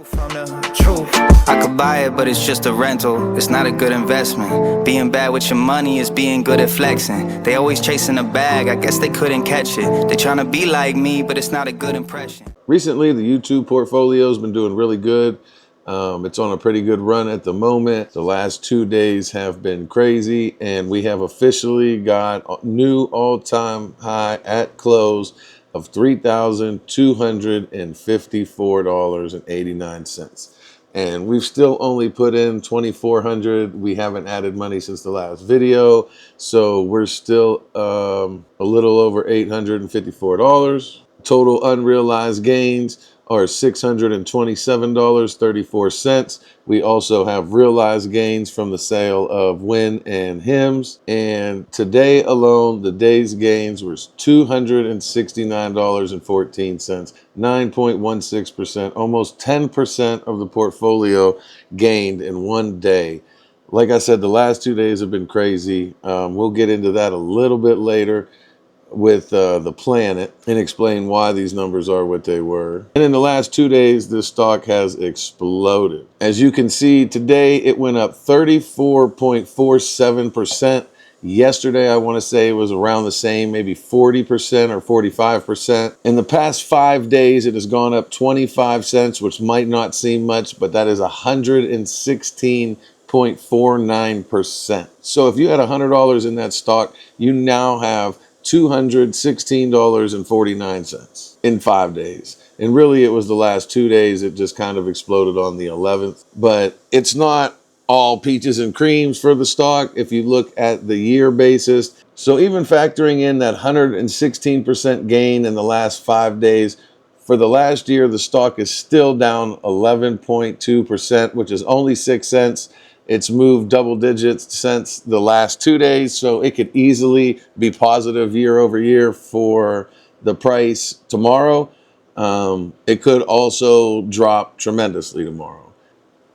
From the truth, I could buy it, but it's just a rental. It's not a good investment. Being bad with your money is being good at flexing. They always chasing a bag, I guess they couldn't catch it. They trying to be like me, but it's not a good impression. Recently, the YouTube portfolio has been doing really good. It's on a pretty good run at the moment. The last 2 days have been crazy, and we have officially got a new all-time high at close of $3,254.89. And we've still only put in 2,400. We haven't added money since the last video, so we're still a little over $854. Total unrealized gains are $627.34. We also have realized gains from the sale of Win and Hims. And today alone, the day's gains was $269.14, 9.16%, almost 10% of the portfolio gained in one day. Like I said, the last 2 days have been crazy. We'll get into that a little bit later with the planet and explain why these numbers are what they were. And in the last 2 days, this stock has exploded. As you can see, today it went up 34.47%. Yesterday, I want to say it was around the same, maybe 40% or 45%. In the past 5 days, it has gone up 25 cents, which might not seem much, but that is 116.49%. So if you had $100 in that stock, you now have $216.49 in 5 days. And really, it was the last 2 days. It just kind of exploded on the 11th. But it's not all peaches and creams for the stock if you look at the year basis. So even factoring in that 116% gain in the last 5 days, for the last year, the stock is still down 11.2%, which is only 6 cents. It's moved double digits since the last 2 days, so it could easily be positive year over year for the price tomorrow. It could also drop tremendously tomorrow.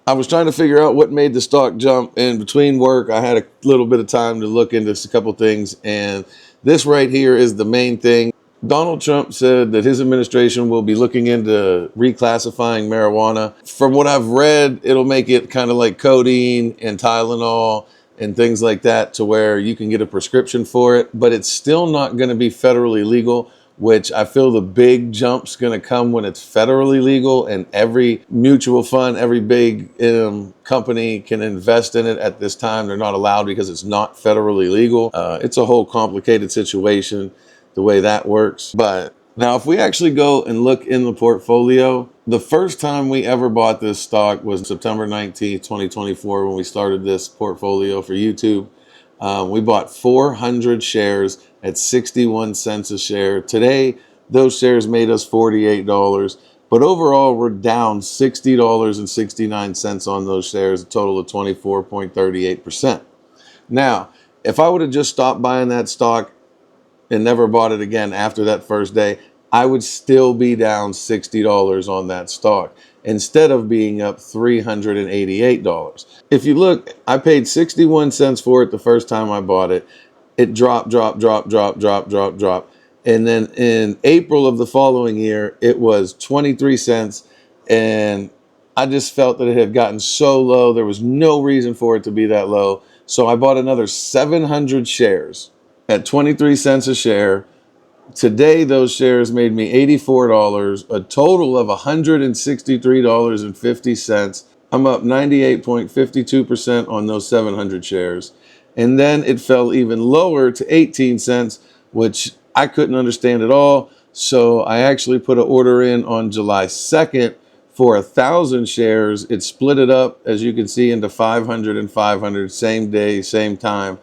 I was trying to figure out what made the stock jump in between work. I had a little bit of time to look into a couple things, and this right here is the main thing. Donald Trump said that his administration will be looking into reclassifying marijuana. From what I've read, it'll make it kind of like codeine and Tylenol and things like that, to where you can get a prescription for it, but it's still not going to be federally legal, which I feel the big jump's going to come when it's federally legal and every mutual fund, every big company can invest in it. At this time, they're not allowed because it's not federally legal. It's a whole complicated situation the way that works. But now if we actually go and look in the portfolio, the first time we ever bought this stock was September 19th, 2024, when we started this portfolio for YouTube. We bought 400 shares at 61 cents a share. Today, those shares made us $48. But overall, we're down $60.69 on those shares, a total of 24.38%. Now, if I would have just stopped buying that stock and never bought it again after that first day, I would still be down $60 on that stock instead of being up $388. If you look, I paid 61 cents for it the first time I bought it. It dropped. And then in April of the following year, it was 23 cents. And I just felt that it had gotten so low. There was no reason for it to be that low. So I bought another 700 shares at 23 cents a share. Today, those shares made me $84, a total of $163.50. I'm up 98.52% on those 700 shares. And then it fell even lower to 18 cents, which I couldn't understand at all. So I actually put an order in on July 2nd for 1,000 shares. It split it up, as you can see, into 500 and 500, same day, same time.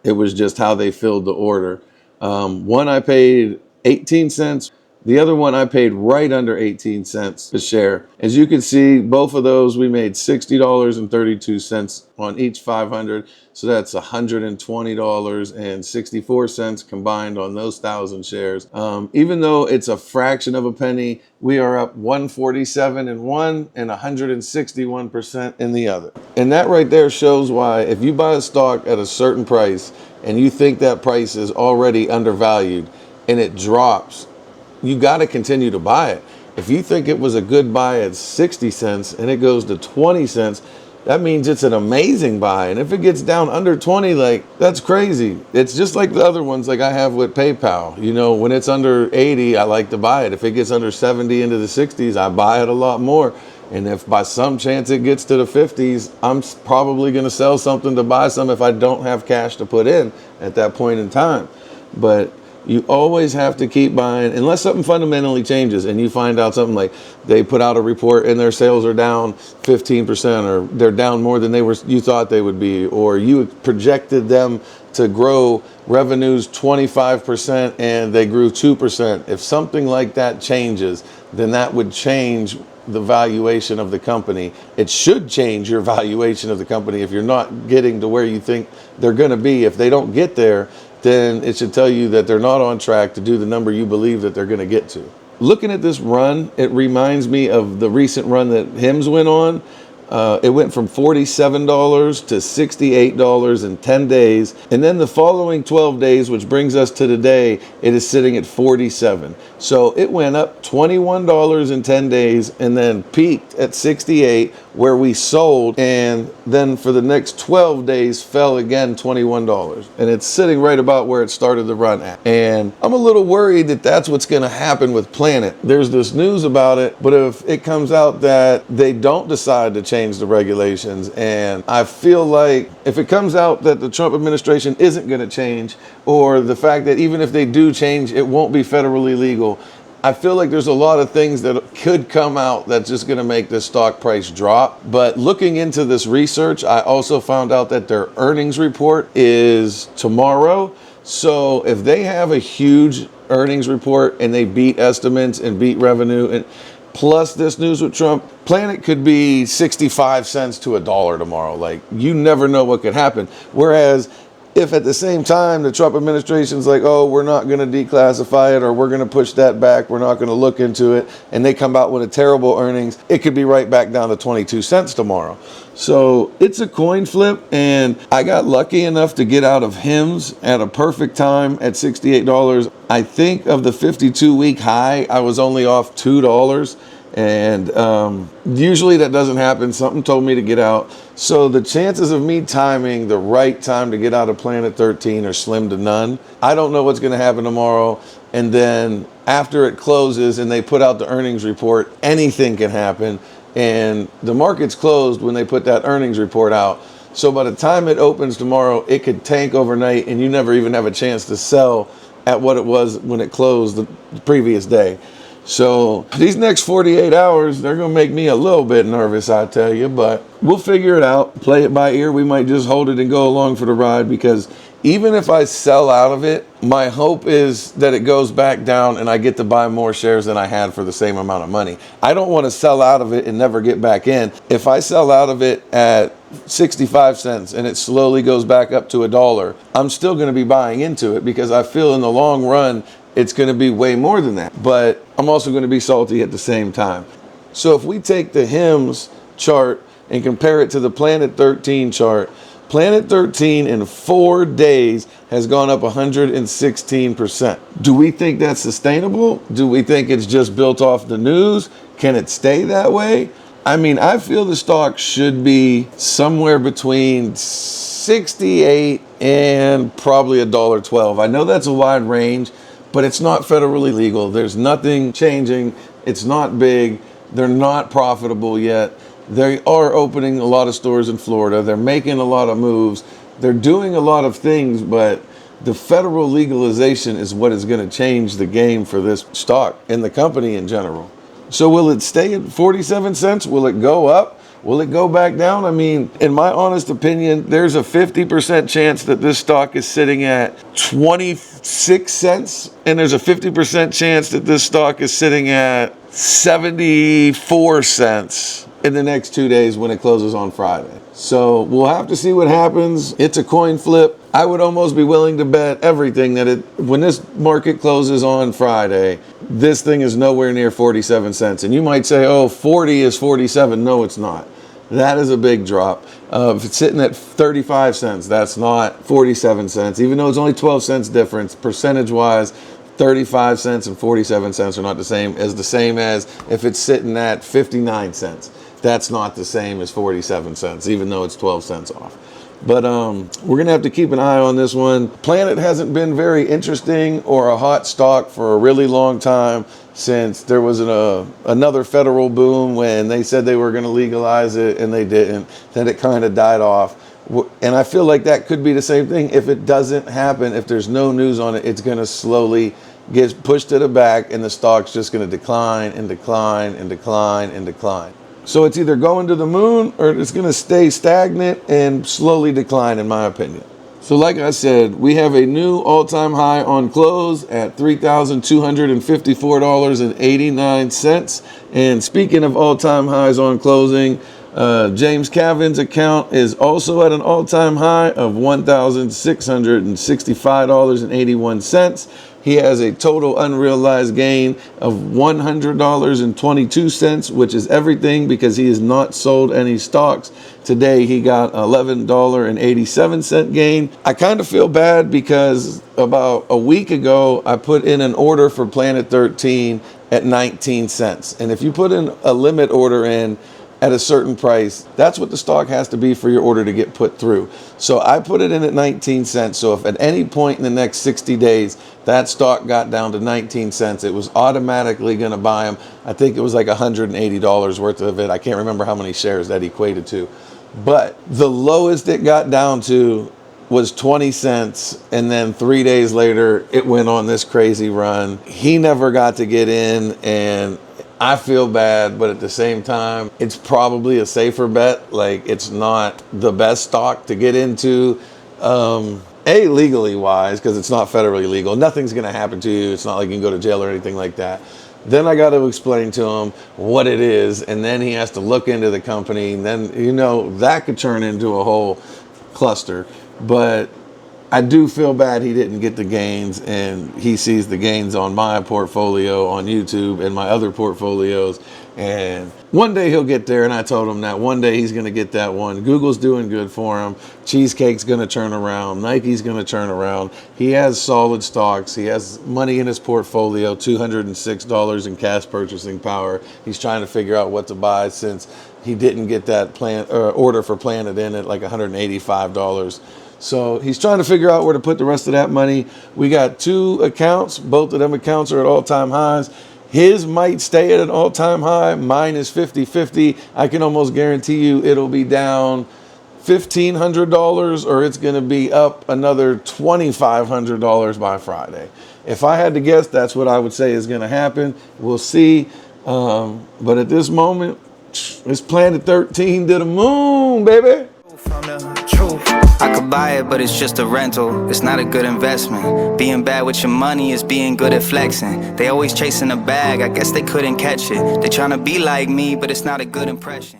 It was just how they filled the order. One I paid 18 cents. The other one I paid right under 18 cents a share. As you can see, both of those we made $60.32 on each 500. So that's $120.64 combined on those 1,000 shares. Even though it's a fraction of a penny, we are up 147 in one and 161% in the other. And that right there shows why if you buy a stock at a certain price and you think that price is already undervalued and it drops, you got to continue to buy it. If you think it was a good buy at 60 cents and it goes to 20 cents, that means it's an amazing buy. And if it gets down under 20, like, that's crazy. It's just like the other ones like I have with PayPal. You know, when it's under 80, I like to buy it. If it gets under 70 into the 60s, I buy it a lot more. And if by some chance it gets to the 50s, I'm probably going to sell something to buy some if I don't have cash to put in at that point in time. But you always have to keep buying unless something fundamentally changes and you find out something like they put out a report and their sales are down 15% or they're down more than you thought they would be, or you projected them to grow revenues 25% and they grew 2%. If something like that changes, then that would change the valuation of the company. It should change your valuation of the company if you're not getting to where you think they're going to be. If they don't get there, then it should tell you that they're not on track to do the number you believe that they're going to get to. Looking at this run, it reminds me of the recent run that Hims went on. It went from $47 to $68 in 10 days. And then the following 12 days, which brings us to today, it is sitting at $47. So it went up $21 in 10 days and then peaked at $68 where we sold. And then for the next 12 days fell again $21. And it's sitting right about where it started the run at. And I'm a little worried that that's what's going to happen with Planet. There's this news about it, but if it comes out that they don't decide to change the regulations, and I feel like if it comes out that the Trump administration isn't going to change, or the fact that even if they do change, it won't be federally legal, I feel like there's a lot of things that could come out that's just going to make this stock price drop. But looking into this research, I also found out that their earnings report is tomorrow. So if they have a huge earnings report and they beat estimates and beat revenue, and plus this news with Trump, Planet could be 65 cents to $1 tomorrow. Like, you never know what could happen. Whereas if at the same time the Trump administration's like, oh, we're not going to declassify it, or we're going to push that back, we're not going to look into it, and they come out with a terrible earnings, it could be right back down to 22 cents tomorrow. So it's a coin flip, and I got lucky enough to get out of Hims at a perfect time at $68. I think of the 52-week high, I was only off $2. And usually that doesn't happen. Something told me to get out. So the chances of me timing the right time to get out of Planet 13 are slim to none. I don't know what's going to happen tomorrow. And then after it closes and they put out the earnings report, anything can happen. And the market's closed when they put that earnings report out. So by the time it opens tomorrow, it could tank overnight and you never even have a chance to sell at what it was when it closed the previous day. So these next 48 hours, they're going to make me a little bit nervous, I tell you, but we'll figure it out, play it by ear. We might just hold it and go along for the ride, because even if I sell out of it, my hope is that it goes back down and I get to buy more shares than I had for the same amount of money. I don't want to sell out of it and never get back in. If I sell out of it at 65 cents and it slowly goes back up to $1, I'm still going to be buying into it, because I feel in the long run it's going to be way more than that. But I'm also going to be salty at the same time. So if we take the Hims chart and compare it to the Planet 13 chart, Planet 13 in 4 days has gone up 116%. Do we think that's sustainable? Do we think it's just built off the news? Can it stay that way? I mean, I feel the stock should be somewhere between 68 and probably $1.12. I know that's a wide range, but it's not federally legal. There's nothing changing. It's not big. They're not profitable yet. They are opening a lot of stores in Florida. They're making a lot of moves. They're doing a lot of things, but the federal legalization is what is going to change the game for this stock and the company in general. So will it stay at 47 cents? Will it go up? Will it go back down? I mean, in my honest opinion, there's a 50% chance that this stock is sitting at 26 cents. And there's a 50% chance that this stock is sitting at 74 cents in the next 2 days when it closes on Friday. So we'll have to see what happens. It's a coin flip. I would almost be willing to bet everything that when this market closes on Friday, this thing is nowhere near 47 cents. And you might say, oh, 40 is 47. No, it's not. That is a big drop. If it's sitting at 35 cents, that's not 47 cents. Even though it's only 12 cents difference, percentage-wise, 35 cents and 47 cents are not the same as if it's sitting at 59 cents. That's not the same as 47 cents, even though it's 12 cents off. But we're going to have to keep an eye on this one. Planet hasn't been very interesting or a hot stock for a really long time, since there was another federal boom when they said they were going to legalize it and they didn't. Then it kind of died off. And I feel like that could be the same thing. If it doesn't happen, if there's no news on it, it's going to slowly get pushed to the back and the stock's just going to decline and decline and decline and decline. So it's either going to the moon or it's going to stay stagnant and slowly decline, in my opinion. So like I said, we have a new all-time high on close at $3,254.89. And speaking of all-time highs on closing, James Cavan's account is also at an all-time high of $1,665.81. He has a total unrealized gain of $100.22, which is everything because he has not sold any stocks. Today he got $11.87 gain. I kind of feel bad because about a week ago I put in an order for Planet 13 at 19 cents. And if you put in a limit order in at a certain price, that's what the stock has to be for your order to get put through. So I put it in at 19 cents. So if at any point in the next 60 days that stock got down to 19 cents, it was automatically going to buy them. I think it was like $180 worth of it. I can't remember how many shares that equated to. But the lowest it got down to was 20 cents. And then 3 days later, it went on this crazy run. He never got to get in, and I feel bad, but at the same time, it's probably a safer bet. Like, it's not the best stock to get into, legally wise, because it's not federally legal. Nothing's going to happen to you. It's not like you can go to jail or anything like that. Then I got to explain to him what it is, and then he has to look into the company, and then, that could turn into a whole cluster. But I do feel bad he didn't get the gains, and he sees the gains on my portfolio on YouTube and my other portfolios. And one day he'll get there, and I told him that one day he's going to get that one. Google's doing good for him. Cheesecake's going to turn around. Nike's going to turn around. He has solid stocks. He has money in his portfolio, $206 in cash purchasing power. He's trying to figure out what to buy since he didn't get that order for Planet in at like $185. So he's trying to figure out where to put the rest of that money. We got 2 accounts. Both of them accounts are at all-time highs. His might stay at an all-time high. Mine is 50-50. I can almost guarantee you it'll be down $1,500 or it's going to be up another $2,500 by Friday. If I had to guess, that's what I would say is going to happen. We'll see. But at this moment, it's Planet 13 to the moon, baby. From the truth, I could buy it, but it's just a rental. It's not a good investment. Being bad with your money is being good at flexing. They always chasing a bag, I guess they couldn't catch it. They trying to be like me, but it's not a good impression.